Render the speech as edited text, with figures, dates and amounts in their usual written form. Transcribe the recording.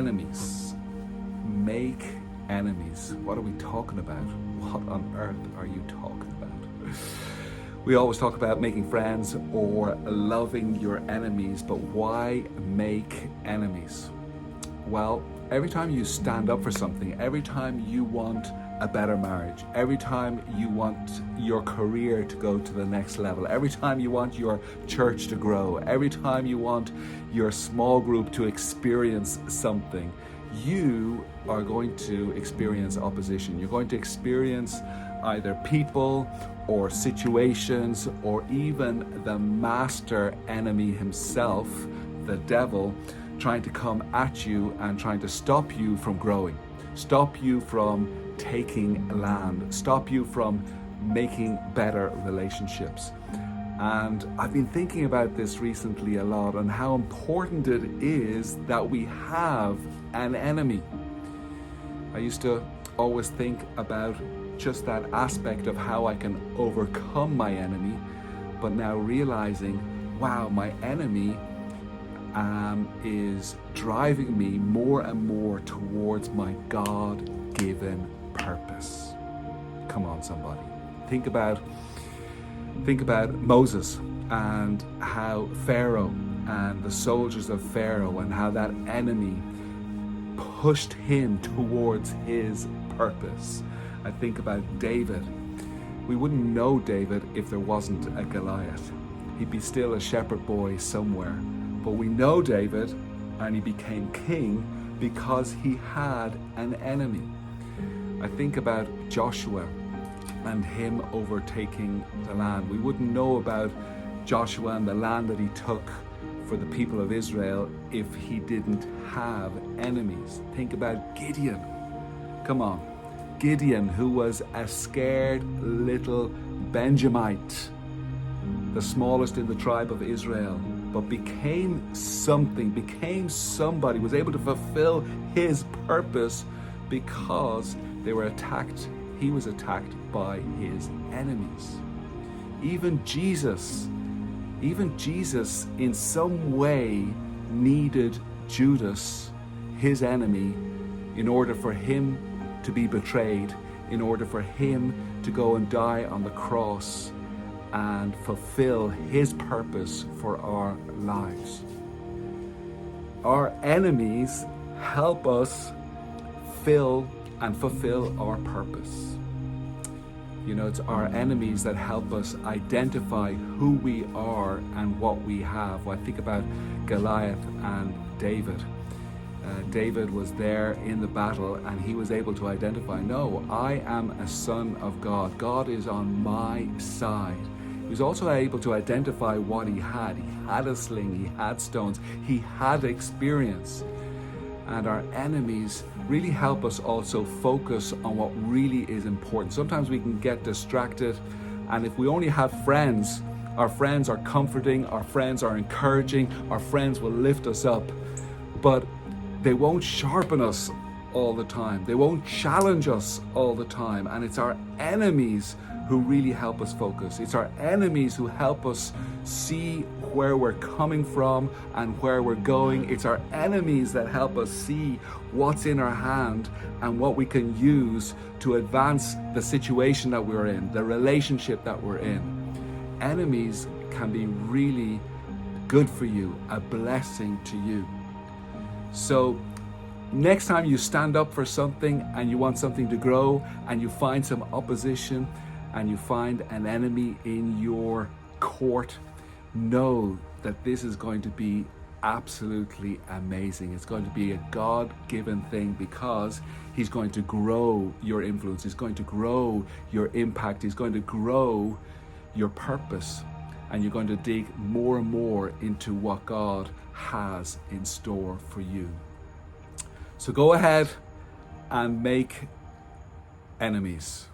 enemies. Make enemies. What are we talking about? What on earth are you talking about? We always talk about making friends or loving your enemies, but why make enemies? Well, every time you stand up for something, every time you want a better marriage, every time you want your career to go to the next level, every time you want your church to grow, every time you want your small group to experience something, you are going to experience opposition. You're going to experience either people or situations or even the master enemy himself, the devil, trying to come at you and trying to stop you from growing, stop you from taking land, stop you from making better relationships. And I've been thinking about this recently a lot and how important it is that we have an enemy. I used to always think about just that aspect of how I can overcome my enemy, but now realizing, wow, my enemy is driving me more and more towards my God-given purpose. Come on, somebody. Think about Moses and how Pharaoh and the soldiers of Pharaoh and how that enemy pushed him towards his purpose. I think about David. We wouldn't know David if there wasn't a Goliath. He'd be still a shepherd boy somewhere. But we know David, and he became king because he had an enemy. I think about Joshua and him overtaking the land. We wouldn't know about Joshua and the land that he took for the people of Israel if he didn't have enemies. Think about Gideon. Come on. Gideon, who was a scared little Benjamite, the smallest in the tribe of Israel, but became somebody, was able to fulfill his purpose because they were attacked. He was attacked by his enemies. Even Jesus in some way needed Judas, his enemy, in order for him to be betrayed, in order for him to go and die on the cross and fulfill his purpose for our lives. Our enemies help us fulfill our purpose. You know, it's our enemies that help us identify who we are and what we have. When I think about Goliath and David. David was there in the battle and he was able to identify, no, I am a son of God. God is on my side. He was also able to identify what he had. He had a sling, he had stones, he had experience. And our enemies really help us also focus on what really is important. Sometimes we can get distracted, and if we only have friends, our friends are comforting, our friends are encouraging, our friends will lift us up, but they won't sharpen us all the time. They won't challenge us all the time. And it's our enemies who really help us focus. It's our enemies who help us see where we're coming from and where we're going. It's our enemies that help us see what's in our hand and what we can use to advance the situation that we're in, the relationship that we're in. Enemies can be really good for you, a blessing to you. So next time you stand up for something and you want something to grow and you find some opposition and you find an enemy in your court, know that this is going to be absolutely amazing. It's going to be a God-given thing because he's going to grow your influence. He's going to grow your impact. He's going to grow your purpose. And you're going to dig more and more into what God has in store for you. So go ahead and make enemies.